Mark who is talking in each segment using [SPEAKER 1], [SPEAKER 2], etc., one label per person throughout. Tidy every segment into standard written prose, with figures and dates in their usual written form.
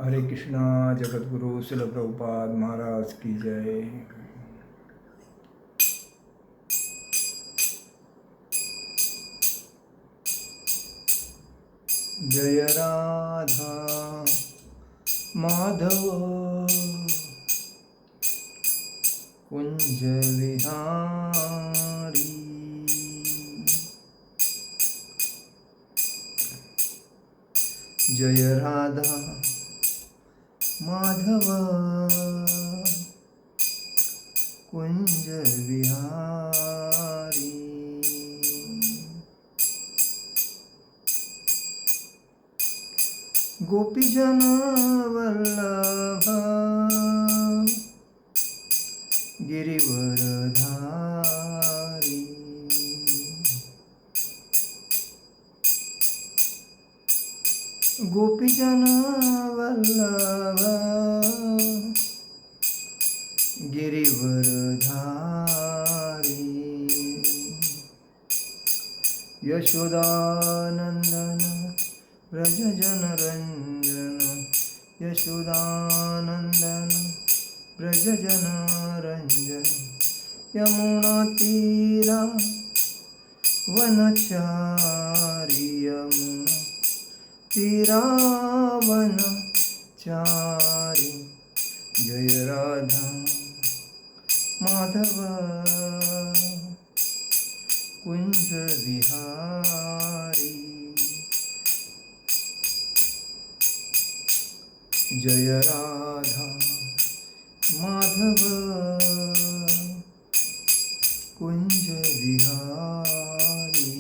[SPEAKER 1] हरे कृष्णा। जगतगुरु शिल प्रभुपाद महाराज की जय। जय राधा माधव कुंज विहारी। जय राधा माधव कुंज विहारी। गोपीजन वल्लभ गिरिवरधारी। गोपीजन वल्लभ गिरिवरधारी। यशोदानंदन व्रज जनरंजन। यशोदानंदन व्रज जनरंजन। यमुना तीरा वनचारी। यमुना तीरा वनचारी। जय राधा माधव कुंज विहारी। जय राधा माधव कुंज विहारी।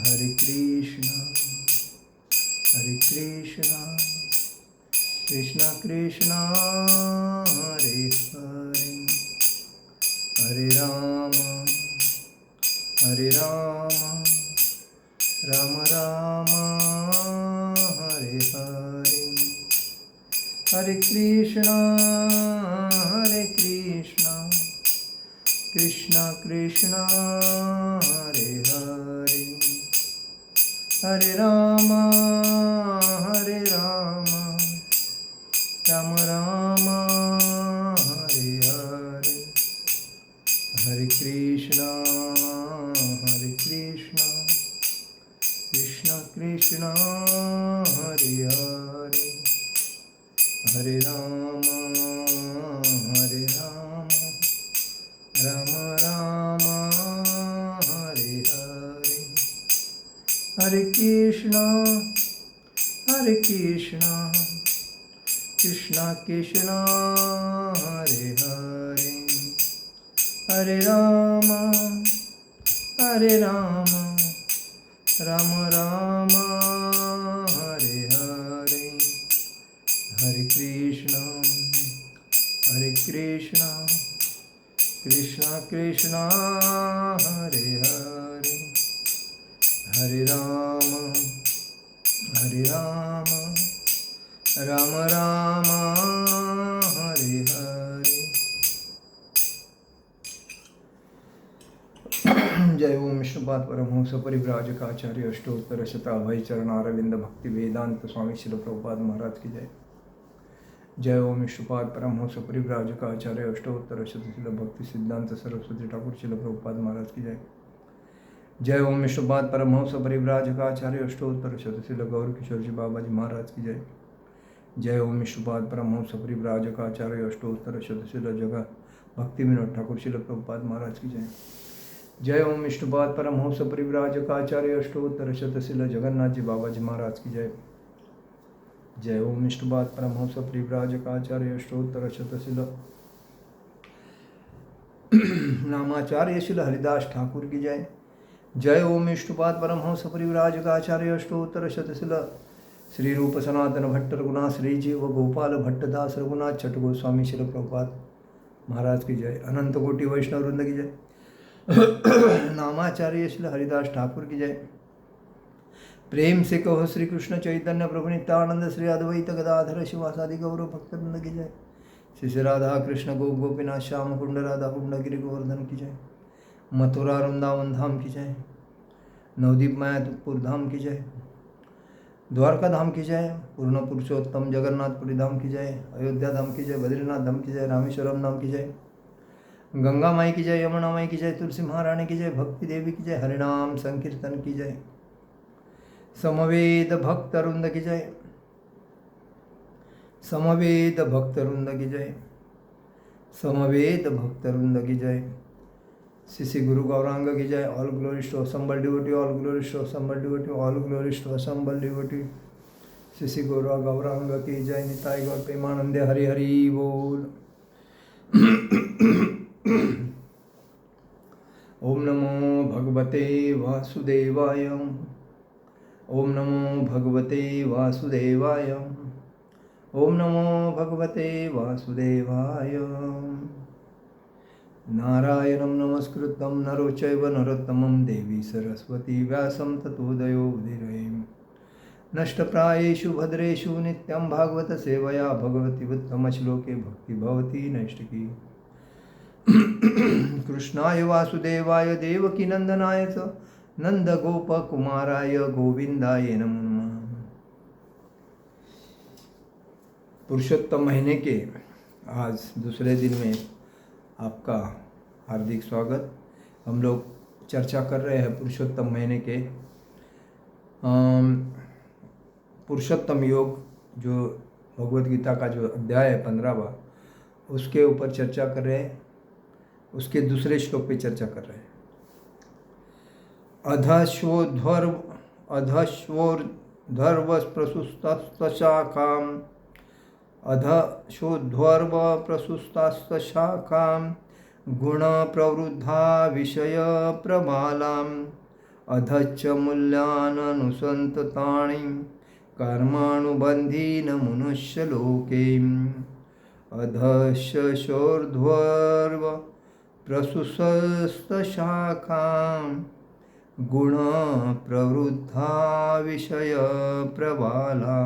[SPEAKER 1] हरे कृष्णा कृष्णा कृष्णा हरे हरे। हरे राम राम राम हरे हरे। हरे कृष्णा कृष्णा कृष्णा हरे हरे। हरे राम राम राम हरे हरे। हरे कृष्णा कृष्णा कृष्णा हरे हरे। हरे राम राम राम हरे हरे। हरे कृष्णा कृष्णा कृष्णा हरे हरे। हरे राम राम राम हरे हरे। हरे कृष्णा कृष्णा कृष्णा हरे हरे। हरे राम राम राम हरे हरे। जय ओम विष्णुपाद परमहंस परिव्राजकाचार्य अष्टोत्तर शताभय चरणारविंद भक्ति वेदांत स्वामी शिल प्रभुपाद महाराज की जय। जय ओम विष्णुपाद परमहंस परिव्राजकाचार्य अष्टोत्तर शतशिल भक्ति सिद्धांत सरस्वती ठाकुर शिल प्रभुपाद महाराज की जय। जय ओम विष्णुपाद परमहंस परिव्राजकाचार्य अष्टोत्तर शतशिल गौर किशोर जी बाबा जी महाराज की जय। जय ओम विष्णुपाद परमहंस परिव्राजकाचार्य अष्टोत्तर शतशिल जगह भक्ति विनोद ठाकुर शिल प्रभुपाद महाराज की जय। जय ओम विष्णुपाद परमहंस परिव्राजकाचार्य अष्टोत्तर शतशिल जगन्नाथ जी बाबा जी महाराज की जय। जय ओम विष्णुपाद परमहंस परिव्राजकाचार्य अष्टोत्तर शतशिल नामाचार्य शिल हरिदास ठाकुर की जय। जय ओम विष्णुपाद परमहंस परिव्राजकाचार्य अष्टोत्तर शतशिल श्री रूप सनातन भट्ट रघुनाथ श्री जी व गोपाल भट्टदास रघुनाथ छठ गोस्वामी शिल प्रभुपाद महाराज की जय। अनंत कोटि वैष्णव वृंद की जय। नामाचार्य श्री हरिदास ठाकुर की जय। प्रेम से कहो श्री कृष्ण चैतन्य प्रभु नित्यानंद श्री अद्वैत गदाधर शिवासादि गौरव भक्तवृंद की जय। श्री राधा कृष्ण गो गोपीनाथ श्याम कुंड राधा कुंड गिरि गोवर्धन की जय। मथुरा वृंदावन धाम की जय। नवदीप मायापुर धाम की जय। द्वारका धाम की जय, पूर्ण पुरुषोत्तम जगन्नाथपुरी धाम की जय, अयोध्या धाम की जय, बद्रीनाथ धाम की जय, रामेश्वरम धाम की जय, गंगा माई की जय, यमुना माई की जय, तुलसी महारानी की जय, भक्ति देवी की जय, हरिनाम संकीर्तन की जय, समवेद भक्तवृंद की जय, समवेद भक्तवृंद की जय, समवेद भक्तवृंद की जय, श्री गुरु गौरांग की जय। All glories to assembled devotees, all glories to assembled devotees, all glories to assembled devotees, Shri Guru Gaurang की जय। निताई गौर प्रेमानंदे हरि हरि बोल। ओम नमो भगवते वासुदेवाय, ओम नमो भगवते वासुदेवाय, ओम नमो भगवते वासुदेवाय। नारायणं नमस्कृतं नरो चैव नरोत्तमं देवी सरस्वती व्यासं ततो जयोदिरये। नष्टप्रायेषु भद्रेषु नित्यं भागवत सेवया भगवती उत्तमश्लोके भक्ति भवति नैष्टिकी। कृष्णाय वासुदेवाय देवकी नंदनाय च नंदगोपकुमाराय गोविंदाय नमो नमः। पुरुषोत्तम महीने के आज दूसरे दिन में आपका हार्दिक स्वागत। हम लोग चर्चा कर रहे हैं पुरुषोत्तम महीने के पुरुषोत्तम योग, जो भगवद गीता का जो अध्याय है 15वां, उसके ऊपर चर्चा कर रहे हैं। उसके दूसरे श्लोक पे चर्चा कर रहे हैं। अधश्वोर्ध्वर्वप्रसुस्तशाखाम्, अधशोध्वर्वप्रसुस्तशाखां गुणप्रवृद्धा विषयप्रबालाम्, अधश्च मूल्याननुसन्ततानि कर्मानुबन्धीन मनुष्यलोके। अधश्चोर्ध्वर्व प्रसुस्तशाखां गुणप्रवृद्धा विषयप्रबाला,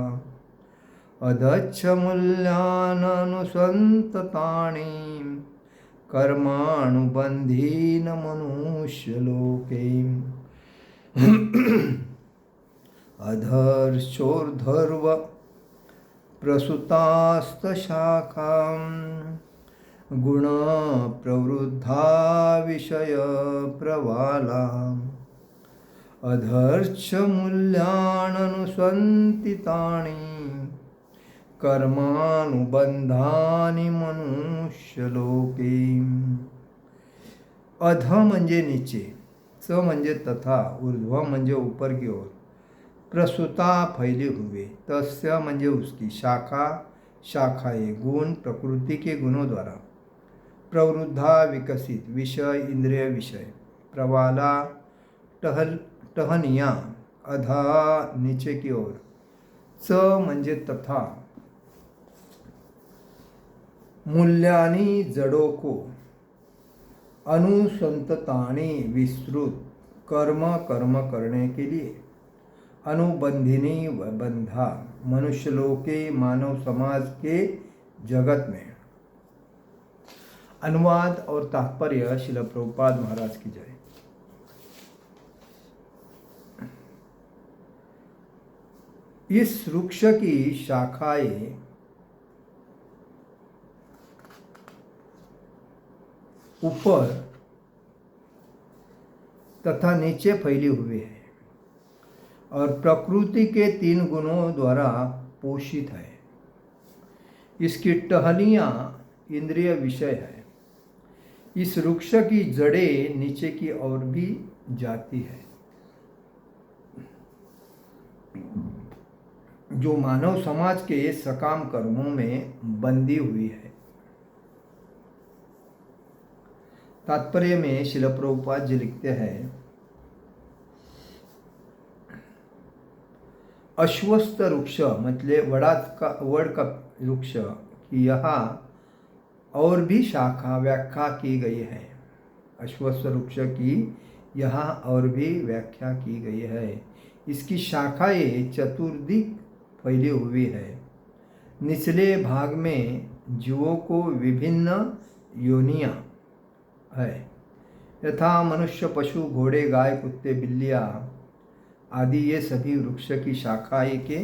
[SPEAKER 1] अधच्छ मूल्याननुसन्ततानि कर्मानुबन्धीन मनुष्यलोके। अधर्षोर्ध्वर्व प्रसुतास्तशाखां गुणप्रवृद्धा विषयप्रबाला, अधर्ष मूल्याननुसन्तितानि कर्मानुबंधानि मनुष्यलोके। अध म्हणजे नीचे, च म्हणजे तथा, ऊर्ध्व म्हणजे ऊपर की ओर, प्रसूता फैले हुए, तस्य म्हणजे उसकी, शाखा शाखाएं, गुण प्रकृति के गुणों द्वारा, प्रवृद्धा विकसित, विषय इंद्रिय विषय, प्रवाला टहनिया, अधा नीचे की ओर, च म्हणजे तथा, मूल्यानी जड़ों को, अनुसंततानी विस्तृत, कर्म करने के लिए, अनुबंधिनी बंधा, मनुष्यलोके मानव समाज के जगत में। अनुवाद और तात्पर्य श्रील प्रभुपाद महाराज की जय। इस वृक्ष की शाखाएं ऊपर तथा नीचे फैली हुई है और प्रकृति के 3 गुणों द्वारा पोषित है। इसकी टहनियाँ इंद्रिय विषय है। इस वृक्ष की जड़ें नीचे की ओर भी जाती है, जो मानव समाज के सकाम कर्मों में बंधी हुई है। तात्पर्य में श्रील प्रभुपाद जी लिखते हैं, अश्वस्थ वृक्ष मतलब वड़ का वृक्ष की यहाँ और भी शाखा व्याख्या की गई है। अश्वस्थ वृक्ष की यहाँ और भी व्याख्या की गई है। इसकी शाखाएं चतुर्दिक फैली हुई है। निचले भाग में जीवों को विभिन्न योनियां है, यथा मनुष्य, पशु, घोड़े, गाय, कुत्ते, बिल्लियाँ, आदि ये सभी वृक्ष की शाखाएं के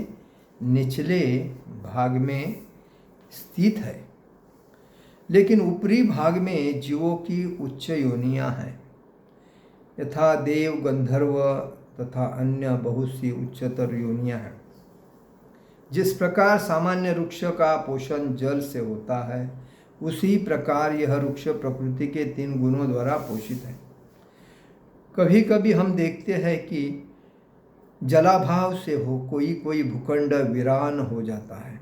[SPEAKER 1] निचले भाग में स्थित है, लेकिन ऊपरी भाग में जीवों की उच्च योनियां हैं, यथा देव, गंधर्व तथा अन्य बहुत सी उच्चतर योनियां हैं। जिस प्रकार सामान्य वृक्ष का पोषण जल से होता है, उसी प्रकार यह वृक्ष प्रकृति के 3 गुणों द्वारा पोषित है। कभी कभी हम देखते हैं कि जलाभाव से कोई कोई भूखंड वीरान हो जाता है,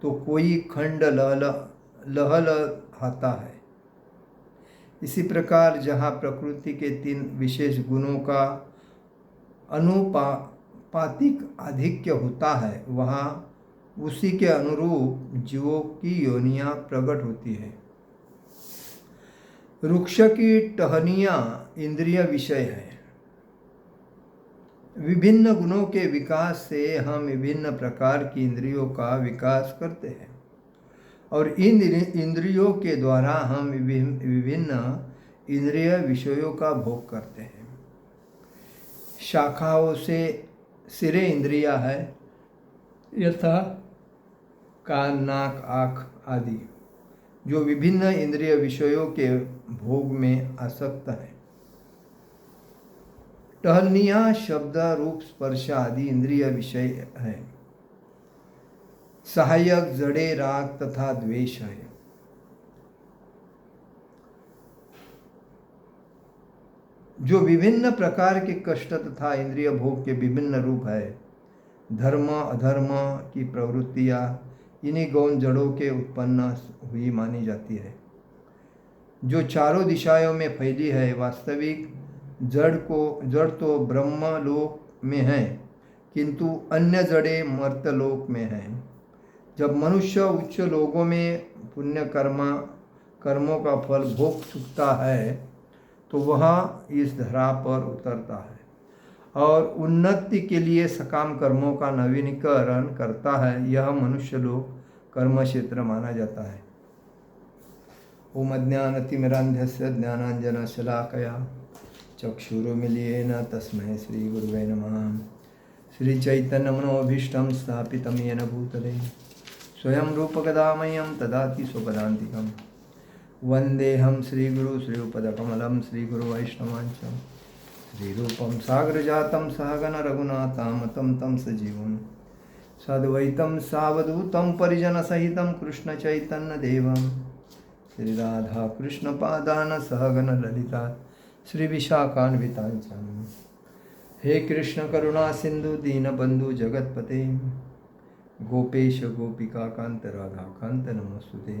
[SPEAKER 1] तो कोई खंड लहलहाता है। इसी प्रकार जहाँ प्रकृति के 3 विशेष गुणों का अनुपातिक आधिक्य होता है, वहाँ उसी के अनुरूप जीवों की योनियां प्रकट होती है। वृक्ष की टहनियाँ इंद्रिय विषय है। विभिन्न गुणों के विकास से हम विभिन्न प्रकार की इंद्रियों का विकास करते हैं और इन इंद्रियों के द्वारा हम विभिन्न इंद्रिय विषयों का भोग करते हैं। शाखाओं से सिरे इंद्रिया है, यथा कान, नाक, आँख आदि, जो विभिन्न इंद्रिय विषयों के भोग में आसक्त है। टहनियाँ शब्द, रूप, स्पर्श आदि इंद्रिय विषय है। सहायक जड़े राग तथा द्वेष है। जो विभिन्न प्रकार के कष्ट तथा इंद्रिय भोग के विभिन्न रूप है। धर्म अधर्म की प्रवृत्तियाँ इन्हीं गौण जड़ों के उत्पन्न हुई मानी जाती है, जो चारों दिशाओं में फैली है। वास्तविक जड़ तो ब्रह्मलोक में है, किंतु अन्य जड़ें मर्त्यलोक में हैं। जब मनुष्य उच्च लोकों में पुण्य कर्मों का फल भोग चुकता है, तो वह इस धरा पर उतरता है और उन्नति के लिए सकाम कर्मों का नवीनीकरण करता है। यह मनुष्य लोक कर्म क्षेत्र माना जाता है। ओम अज्ञानतिमिरान्धस्य ज्ञानाञ्जनशलाकया चक्षुरुन्मीलितेन तस्मै श्रीगुरुवे नमः। श्रीचैतन्यमनोभीष्टं स्थापितं येन भूतले स्वयं रूपकदामह्यं ददाति स्वपदान्तिकम्। वन्देऽहं श्रीगुरु श्रीयुतपदकमलं श्रीगुरुवैष्णवांच श्रीरूपं साग्रजातं सहगण रघुनाथामतं तं सजीवं सद्वैतं सावधूतं परिजनसहितं कृष्णचैतन्यदेवं श्रीराधाकृष्णपादान् सहगण ललिता श्रीविशाखान्वितांच। हे कृष्ण करुणा सिंधु दीनबंधु जगतपते गोपेश गोपिकाकांत राधाकांत नमोस्तुते।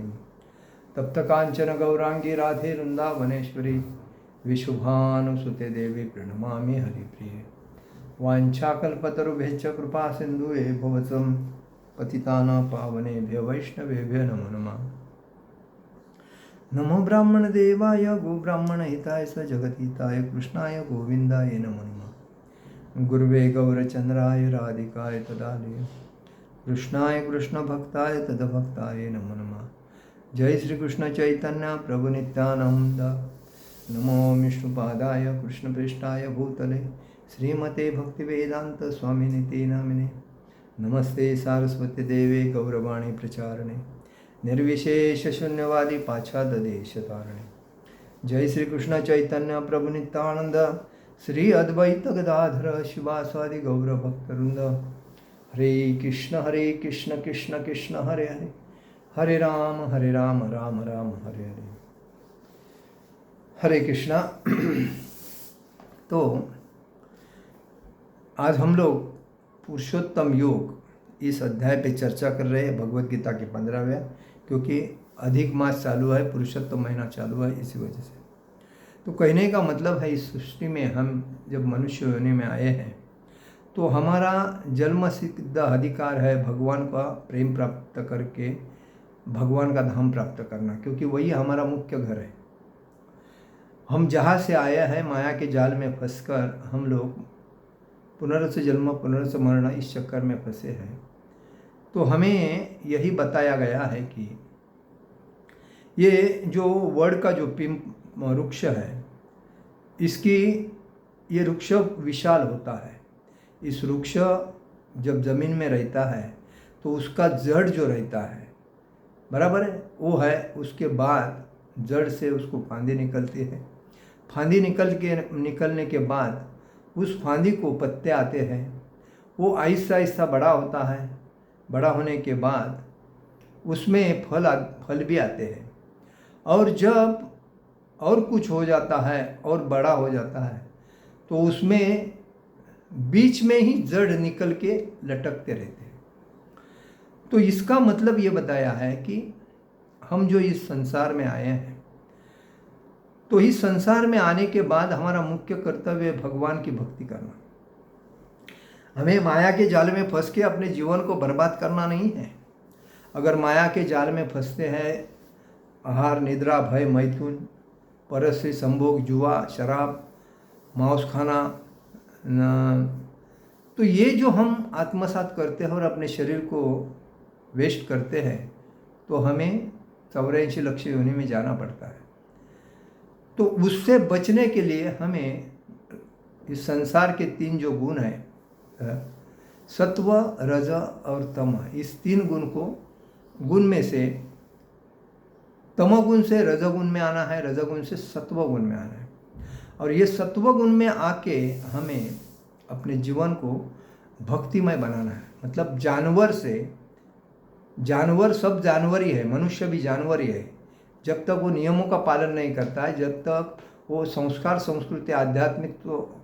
[SPEAKER 1] तप्त कांचन गौरांगी राधे वृंदावनेश्वरी विशुभानुसुते देवी प्रणमामि हरिप्रिये। वाञ्छाकल्पतरुभ्यश्च कृपा सिन्धुवे भवतं पतितानां पावनेभ्यो वैष्णवेभ्यो नमो नमः। नमो ब्राह्मण देवाय गो ब्राह्मण हिताय स जगद्हिताय कृष्णाय गोविंदाय नमो नमः। गुरुवे गौरचंद्राय राधिकाय तदालय कृष्णाय कृष्ण भक्ताय तदभक्ताय नमो नमः। जय श्री कृष्ण चैतन्य प्रभु नित्यानंद। नमो विष्णुपादाय कृष्णपृष्ठाय भूतले श्रीमते भक्तिवेदांत स्वामिनिते नामिने। नमस्ते सारस्वती देवे गौरवाणी प्रचारणे निर्विशेष शून्यवादी पाश्चात्य देश तारणे। जय श्री कृष्ण चैतन्य प्रभु नित्यानंद श्री अद्वैत गदाधर शिवासादि गौर भक्तवृंद। हरे कृष्ण कृष्ण कृष्ण हरे हरे, हरे राम राम राम हरे हरे। हरे कृष्णा। तो आज हम लोग पुरुषोत्तम योग इस अध्याय पे चर्चा कर रहे हैं, भगवत गीता के 15वें, क्योंकि अधिक मास चालू है, पुरुषोत्तम महीना चालू है, इसी वजह से। तो कहने का मतलब है, इस सृष्टि में हम जब मनुष्य योनि में आए हैं तो हमारा जन्म सिद्ध अधिकार है भगवान का प्रेम प्राप्त करके भगवान का धाम प्राप्त करना, क्योंकि वही हमारा मुख्य घर है। हम जहाँ से आए हैं माया के जाल में फंसकर हम लोग पुनर्स जन्म पुनर्स मरण इस चक्कर में फंसे हैं। तो हमें यही बताया गया है कि ये जो वड का जो वृक्ष है, इसकी ये वृक्ष विशाल होता है। इस वृक्ष जब ज़मीन में रहता है तो उसका जड़ जो रहता है, बराबर है, वो है, उसके बाद जड़ से उसको फांदी निकलती है। फांदी निकलने के बाद उस फांदी को पत्ते आते हैं, वो आहिस्ता आहिस्ता बड़ा होता है। बड़ा होने के बाद उसमें फल भी आते हैं, और जब और कुछ हो जाता है और बड़ा हो जाता है तो उसमें बीच में ही जड़ निकल के लटकते रहते हैं। तो इसका मतलब ये बताया है कि हम जो इस संसार में आए हैं, तो इस संसार में आने के बाद हमारा मुख्य कर्तव्य भगवान की भक्ति करना। हमें माया के जाल में फंस के अपने जीवन को बर्बाद करना नहीं है। अगर माया के जाल में फंसते हैं, आहार निद्रा भय मैथुन परस्त्री संभोग जुआ शराब मांस खाना, तो ये जो हम आत्मसात करते हैं और अपने शरीर को वेस्ट करते हैं, तो हमें 84 लक्ष योनि में जाना पड़ता है। तो उससे बचने के लिए हमें इस संसार के 3 जो गुण हैं, सत्व रज और तम, इस 3 गुण में से तमोगुण से रजगुण में आना है, रजगुण से सत्वगुण में आना है। और ये सत्वगुण में आके हमें अपने जीवन को भक्तिमय बनाना है। मतलब जानवर सब जानवर ही है, मनुष्य भी जानवर ही है। जब तक वो नियमों का पालन नहीं करता है, जब तक वो संस्कार संस्कृति आध्यात्मिक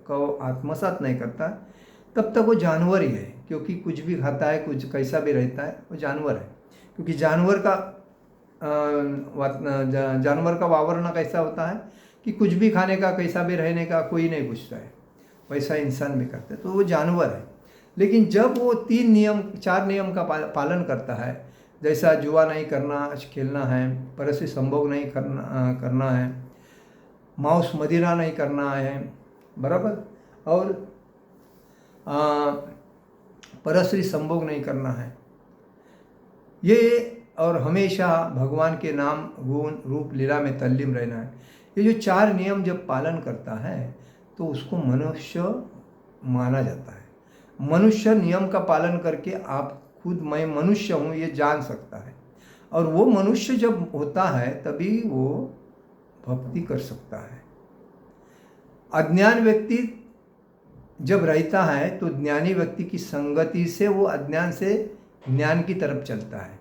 [SPEAKER 1] को आत्मसात नहीं करता, तब तक वो जानवर ही है। क्योंकि कुछ भी खाता है, कुछ कैसा भी रहता है, वो जानवर है। क्योंकि जानवर का वावरना कैसा होता है कि कुछ भी खाने का, कैसा भी रहने का कोई नहीं पूछता है, वैसा इंसान भी करता है, तो वो जानवर है। लेकिन जब वो 4 नियम का पालन करता है, जैसा जुआ नहीं खेलना है, परस्त्री संभोग नहीं करना है, मांस मदिरा नहीं करना है, बराबर, और परस्त्री संभोग नहीं करना है, ये, और हमेशा भगवान के नाम गुण रूप लीला में तल्लीन रहना है, ये जो 4 नियम जब पालन करता है तो उसको मनुष्य माना जाता है। मनुष्य नियम का पालन करके आप खुद मैं मनुष्य हूँ ये जान सकता है, और वो मनुष्य जब होता है तभी वो भक्ति कर सकता है। अज्ञान व्यक्ति जब रहता है तो ज्ञानी व्यक्ति की संगति से वो अज्ञान से ज्ञान की तरफ चलता है।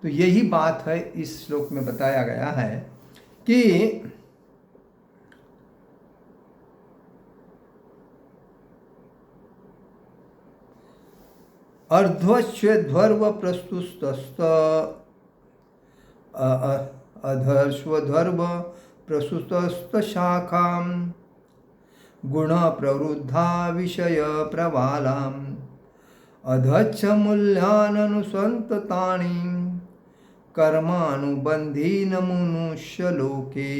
[SPEAKER 1] तो यही बात है इस श्लोक में बताया गया है कि अर्ध्वश्वेध्वर्व प्रस्तुतस्त अधर्श्वध्वर्व प्रस्तुतस्त शाखाम गुण प्रवृद्धा विषय प्रवालाम अधच्छ मूल्याननुसंततानि कर्मानुबंधीन मनुष्य लोके।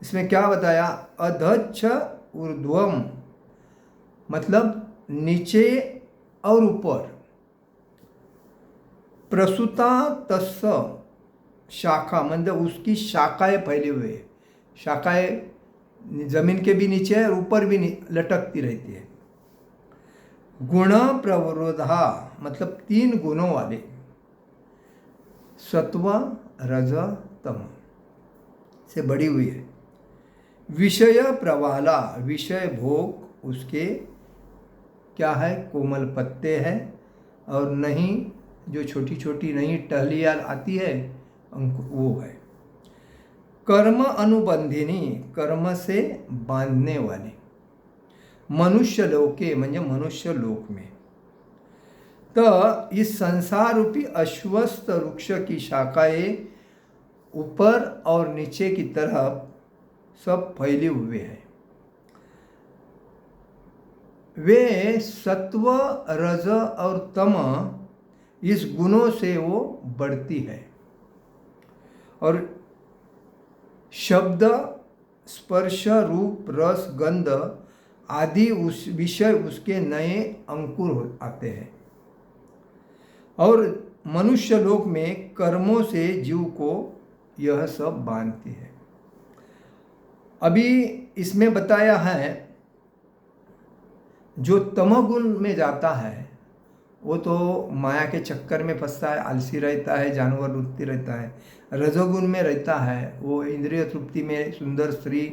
[SPEAKER 1] इसमें क्या बताया? अधच्छ ऊर्ध्वम मतलब नीचे और ऊपर, प्रसूता तस्य शाखा मतलब उसकी शाखाएं फैले हुए, शाखाएं जमीन के भी नीचे है और ऊपर भी लटकती रहती है। गुण प्रवरोधा मतलब 3 गुणों वाले, सत्व रज तम से बड़ी हुई है। विषय प्रवाला विषय भोग उसके क्या है? कोमल पत्ते हैं, और नहीं जो छोटी छोटी नहीं टहलियाँ आती है वो है। कर्म अनुबंधिनी कर्म से बांधने वाली, मनुष्य लोके म्हणजे मनुष्य लोक में। तो इस संसार रूपी अश्वस्थ वृक्ष की शाखाएं ऊपर और नीचे की तरफ सब फैले हुए हैं। वे सत्व रज और तम इस गुणों से वो बढ़ती है, और शब्द स्पर्श रूप रस गंध आदि उस विषय उसके नए अंकुर आते हैं, और मनुष्य लोक में कर्मों से जीव को यह सब बांधती है। अभी इसमें बताया है जो तमोगुण में जाता है वो तो माया के चक्कर में फंसता है, आलसी रहता है, जानवर वृत्ति रहता है। रजोगुण में रहता है वो इंद्रिय तृप्ति में, सुंदर स्त्री,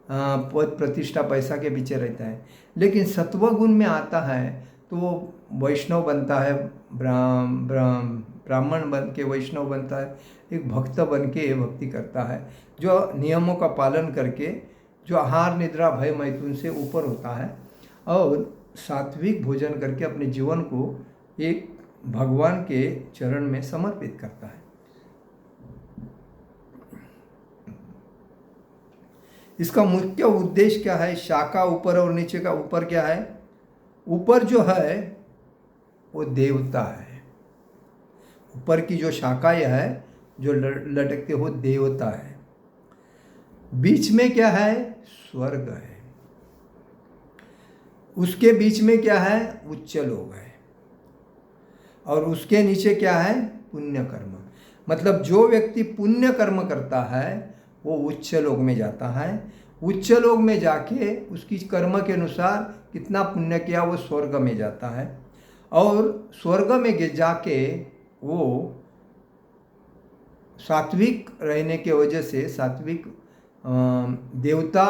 [SPEAKER 1] पद प्रतिष्ठा पैसा के पीछे रहता है। लेकिन सत्वगुण में आता है तो वो वैष्णव बनता है, ब्राह्मण बन के वैष्णव बनता है, एक भक्त बन के भक्ति करता है, जो नियमों का पालन करके, जो आहार निद्रा भय मैथुन से ऊपर होता है और सात्विक भोजन करके अपने जीवन को एक भगवान के चरण में समर्पित करता है। इसका मुख्य उद्देश्य क्या है? शाखा ऊपर और नीचे का। ऊपर क्या है? ऊपर जो है वो देवता है। ऊपर की जो शाखाएं है जो लटकते हो देवता है। बीच में क्या है? स्वर्ग है। उसके बीच में क्या है? उच्च लोक है। और उसके नीचे क्या है? पुण्य कर्म। मतलब जो व्यक्ति पुण्य कर्म करता है वो उच्च लोक में जाता है। उच्च लोक में जाके उसकी कर्म के अनुसार कितना पुण्य किया वो स्वर्ग में जाता है। और स्वर्ग में जाके वो सात्विक रहने के वजह से, सात्विक देवता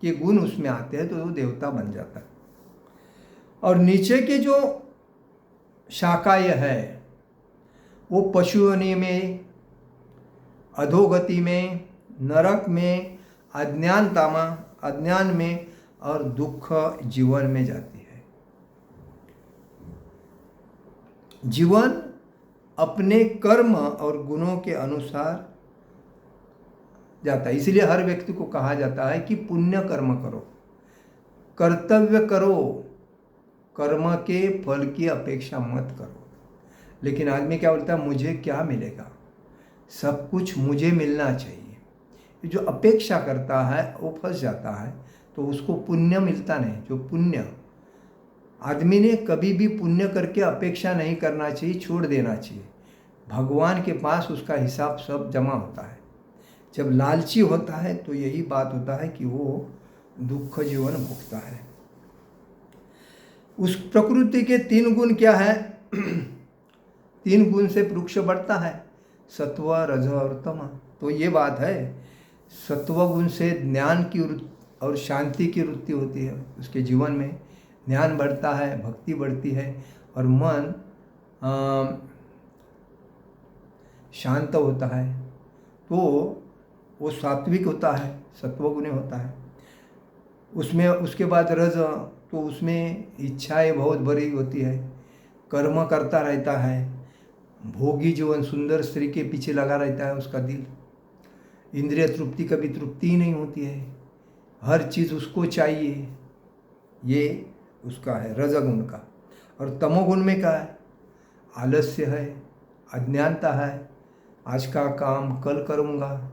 [SPEAKER 1] के गुण उसमें आते हैं तो वो देवता बन जाता है। और नीचे के जो शाखाएं है वो पशुयोनि में, अधोगति में, नरक में, अज्ञान में और दुख जीवन में जाती है। जीवन अपने कर्म और गुणों के अनुसार जाता है। इसलिए हर व्यक्ति को कहा जाता है कि पुण्य कर्म करो, कर्तव्य करो, कर्म के फल की अपेक्षा मत करो। लेकिन आदमी क्या बोलता है? मुझे क्या मिलेगा, सब कुछ मुझे मिलना चाहिए। जो अपेक्षा करता है वो फंस जाता है, तो उसको पुण्य मिलता नहीं। जो पुण्य, आदमी ने कभी भी पुण्य करके अपेक्षा नहीं करना चाहिए, छोड़ देना चाहिए। भगवान के पास उसका हिसाब सब जमा होता है। जब लालची होता है तो यही बात होता है कि वो दुख जीवन भोगता है। उस प्रकृति के 3 गुण क्या है? 3 गुण से वृक्ष बढ़ता है, सत्व, रज और तम। तो ये बात है, सत्व गुण से ज्ञान की और शांति की वृत्ति होती है। उसके जीवन में ज्ञान बढ़ता है, भक्ति बढ़ती है और मन शांत होता है। तो वो सात्विक होता है, सत्वगुणी होता है। उसमें उसके बाद रज, तो उसमें इच्छाएं बहुत बड़ी होती है, कर्म करता रहता है, भोगी जीवन, सुंदर स्त्री के पीछे लगा रहता है उसका दिल। इंद्रिय तृप्ति कभी तृप्ति ही नहीं होती है, हर चीज़ उसको चाहिए। ये उसका है रजगुण का। और तमोगुण में क्या है? आलस्य है, अज्ञानता है, आज का काम कल करूँगा,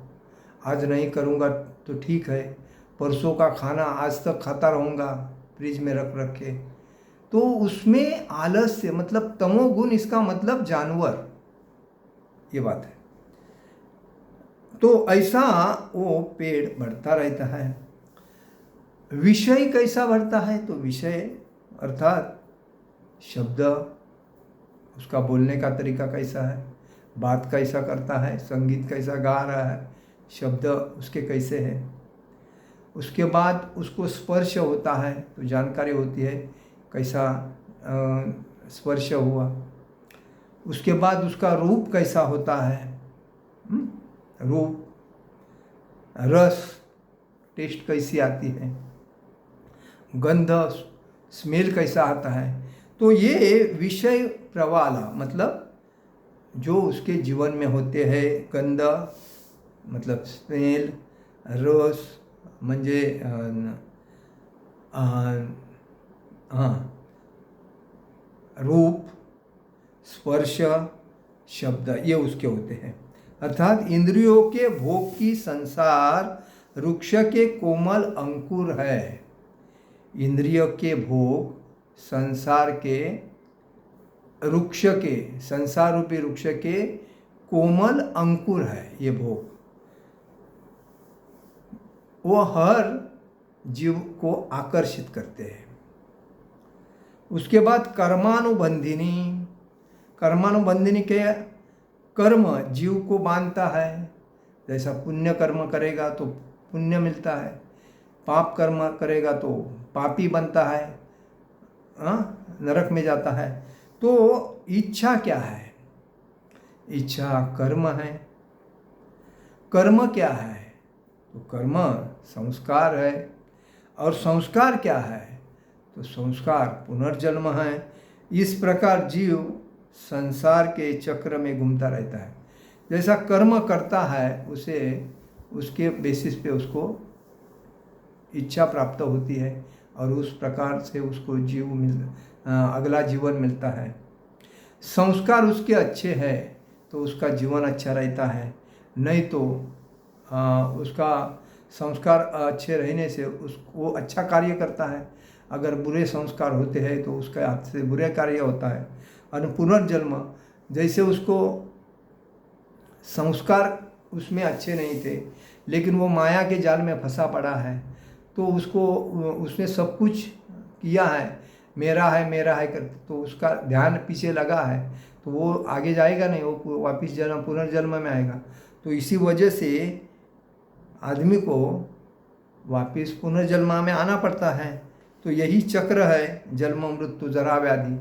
[SPEAKER 1] आज नहीं करूँगा तो ठीक है, परसों का खाना आज तक खाता रहूँगा फ्रिज में रख के। तो उसमें आलस्य, मतलब तमोगुण, इसका मतलब जानवर, ये बात है। तो ऐसा वो पेड़ बढ़ता रहता है। विषय कैसा बढ़ता है? तो विषय अर्थात शब्द, उसका बोलने का तरीका कैसा है, बात कैसा करता है, संगीत कैसा गा रहा है, शब्द उसके कैसे हैं। उसके बाद उसको स्पर्श होता है तो जानकारी होती है कैसा स्पर्श हुआ। उसके बाद उसका रूप कैसा होता है, रूप, रस, टेस्ट कैसी आती है, गंध, स्मेल कैसा आता है। तो ये विषय प्रवाला, मतलब जो उसके जीवन में होते हैं, गंध मतलब स्मेल, रस म्हणजे रूप, स्पर्श, शब्द, ये उसके होते हैं। अर्थात इंद्रियों के भोग की संसार वृक्ष के कोमल अंकुर है। इंद्रियों के भोग संसार के वृक्ष के, संसार रूपी वृक्ष के कोमल अंकुर है। ये भोग वो हर जीव को आकर्षित करते हैं। उसके बाद कर्मानुबंधिनी। कर्मानुबंधिनी के कर्म जीव को बांधता है। जैसा पुण्य कर्म करेगा तो पुण्य मिलता है, पाप कर्म करेगा तो पापी बनता है, नरक में जाता है। तो इच्छा क्या है? इच्छा कर्म है। कर्म क्या है? तो कर्म संस्कार है। और संस्कार क्या है? तो संस्कार पुनर्जन्म है। इस प्रकार जीव संसार के चक्र में घूमता रहता है। जैसा कर्म करता है उसे उसके बेसिस पे उसको इच्छा प्राप्त होती है और उस प्रकार से उसको अगला जीवन मिलता है। संस्कार उसके अच्छे हैं तो उसका जीवन अच्छा रहता है, नहीं तो उसका संस्कार अच्छे रहने से वो अच्छा कार्य करता है। अगर बुरे संस्कार होते हैं तो उसके हाथ से बुरे कार्य होता है। और पुनर्जन्म, जैसे उसको संस्कार उसमें अच्छे नहीं थे लेकिन वो माया के जाल में फंसा पड़ा है, तो उसने सब कुछ किया है, मेरा है करके, तो उसका ध्यान पीछे लगा है, तो वो आगे जाएगा नहीं, वो वापिस पुनर्जन्म में आएगा। तो इसी वजह से आदमी को वापिस पुनर्जन्म में आना पड़ता है। तो यही चक्र है, जन्म मृत्यु जरा व्याधि।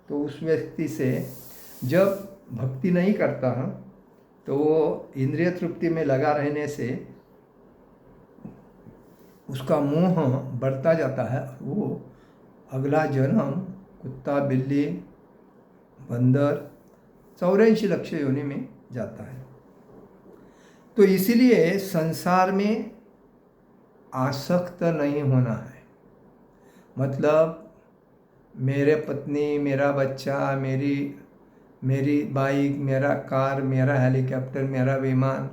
[SPEAKER 1] तो उस व्यक्ति से जब भक्ति नहीं करता तो वो इंद्रिय तृप्ति में लगा रहने से उसका मोह बढ़ता जाता है। वो अगला जन्म कुत्ता, बिल्ली, बंदर 84 लक्ष योनि में जाता है। तो इसीलिए संसार में आसक्त नहीं होना है। मतलब मेरे पत्नी, मेरा बच्चा, मेरी बाइक, मेरा कार, मेरा हेलीकॉप्टर, मेरा विमान,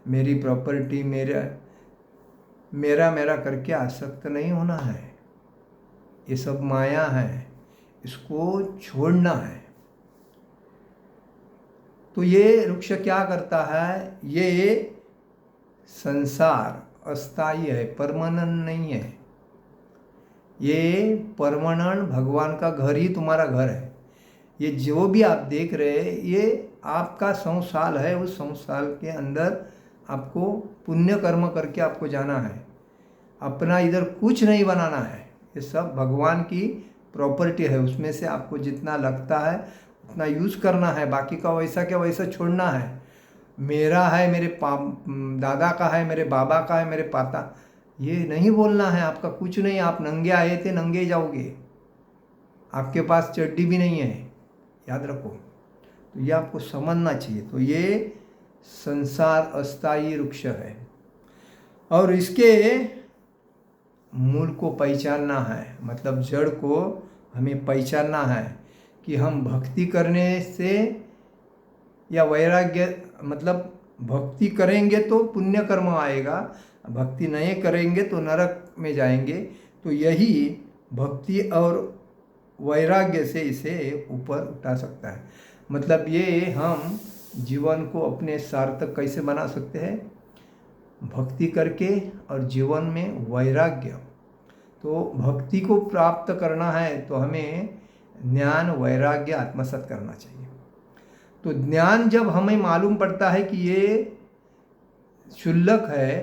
[SPEAKER 1] मेरी प्रॉपर्टी, मेरा करके आसक्त नहीं होना है। ये सब माया है, इसको छोड़ना है। तो ये वृक्ष क्या करता है? ये संसार अस्थायी है, परमानेंट नहीं है। ये परमानेंट भगवान का घर ही तुम्हारा घर है। ये जो भी आप देख रहे हैं ये आपका 100 साल है। उस 100 साल के अंदर आपको पुण्य कर्म करके आपको जाना है। अपना इधर कुछ नहीं बनाना है। ये सब भगवान की प्रॉपर्टी है, उसमें से आपको जितना लगता है उतना यूज़ करना है। बाकी का वैसा क्या वैसा छोड़ना है। मेरा है, मेरे दादा का है, मेरे बाबा का है, मेरे पाता, ये नहीं बोलना है। आपका कुछ नहीं, आप नंगे आए थे नंगे जाओगे। आपके पास चड्डी भी नहीं है, याद रखो। तो ये आपको समझना चाहिए। तो ये संसार अस्थायी वृक्ष है और इसके मूल को पहचानना है। मतलब जड़ को हमें पहचानना है कि हम भक्ति करने से या वैराग्य, मतलब भक्ति करेंगे तो पुण्य कर्म आएगा, भक्ति नहीं करेंगे तो नरक में जाएंगे। तो यही भक्ति और वैराग्य से इसे ऊपर उठा सकता है। मतलब ये हम जीवन को अपने सार्थक कैसे बना सकते हैं? भक्ति करके और जीवन में वैराग्य। तो भक्ति को प्राप्त करना है तो हमें ज्ञान, वैराग्य आत्मसात करना चाहिए। तो ज्ञान जब हमें मालूम पड़ता है कि ये क्षुल्लक है,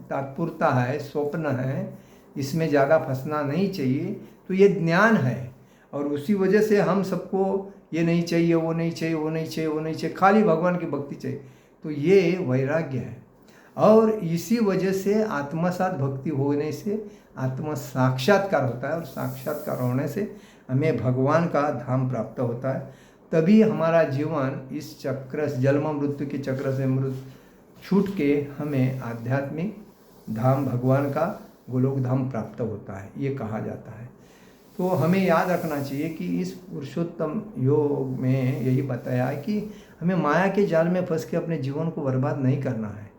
[SPEAKER 1] तात्पुरता है, स्वप्न है, इसमें ज़्यादा फंसना नहीं चाहिए, तो ये ज्ञान है। और उसी वजह से हम सबको ये नहीं चाहिए, वो नहीं चाहिए, वो नहीं चाहिए, वो नहीं चाहिए, खाली भगवान की भक्ति चाहिए। तो ये वैराग्य है। और इसी वजह से आत्मसात भक्ति होने से आत्म साक्षात्कार होता है और साक्षात्कार होने से हमें भगवान का धाम प्राप्त होता है। तभी हमारा जीवन इस चक्र, जन्म मृत्यु के चक्र से छूट के हमें आध्यात्मिक धाम, भगवान का गोलोक धाम प्राप्त होता है, ये कहा जाता है। तो हमें याद रखना चाहिए कि इस पुरुषोत्तम योग में यही बताया है कि हमें माया के जाल में फंस के अपने जीवन को बर्बाद नहीं करना है।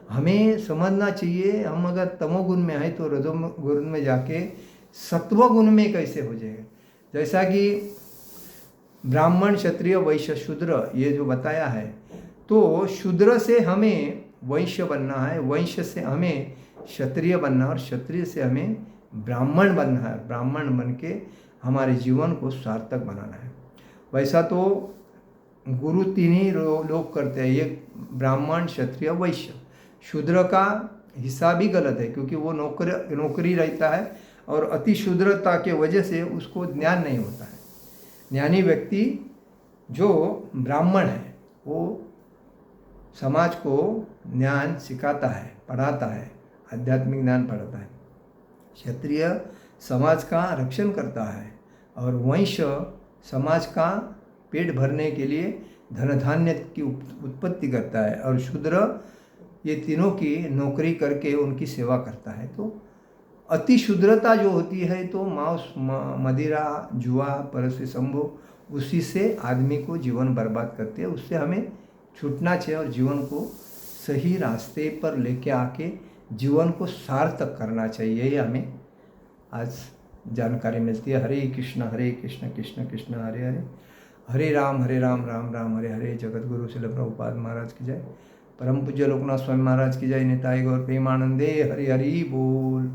[SPEAKER 1] हमें समझना चाहिए हम अगर तमोगुण में हैं तो रजोगुण में जाके सत्वगुण में कैसे हो जाएगा। जैसा कि ब्राह्मण, क्षत्रिय, वैश्य, शूद्र ये जो बताया है, तो शूद्र से हमें वैश्य बनना है, वैश्य से हमें क्षत्रिय बनना और क्षत्रिय से हमें ब्राह्मण बनना है, ब्राह्मण बन के हमारे जीवन को सार्थक बनाना है। वैसा तो गुरु तीन ही लोग करते हैं, एक ब्राह्मण, क्षत्रिय, वैश्य। शूद्र का हिस्सा भी गलत है, क्योंकि वो नौकरी रहता है और अति शूद्रता के वजह से उसको ज्ञान नहीं होता है। ज्ञानी व्यक्ति जो ब्राह्मण है वो समाज को ज्ञान सिखाता है, पढ़ाता है, आध्यात्मिक ज्ञान पढ़ाता है। क्षत्रिय समाज का रक्षण करता है और वैश्य समाज का पेट भरने के लिए धन धान्य की उत्पत्ति करता है, और शूद्र ये तीनों की नौकरी करके उनकी सेवा करता है। तो अति शूद्रता जो होती है तो मांस, मदिरा, जुआ, परस्त्री संभोग, उसी से आदमी को जीवन बर्बाद करते हैं। उससे हमें छूटना चाहिए और जीवन को सही रास्ते पर लेके आके जीवन को सार्थक करना चाहिए। ये हमें आज जानकारी मिलती है। हरे कृष्ण कृष्ण कृष्ण हरे हरे, हरे राम राम राम हरे हरे। जगत गुरु श्रील प्रभुपाद महाराज की जय। परम पूज्य लोकनाथ स्वामी महाराज की जय। निताई गौर प्रेमानंदे। हरि हरि बोल।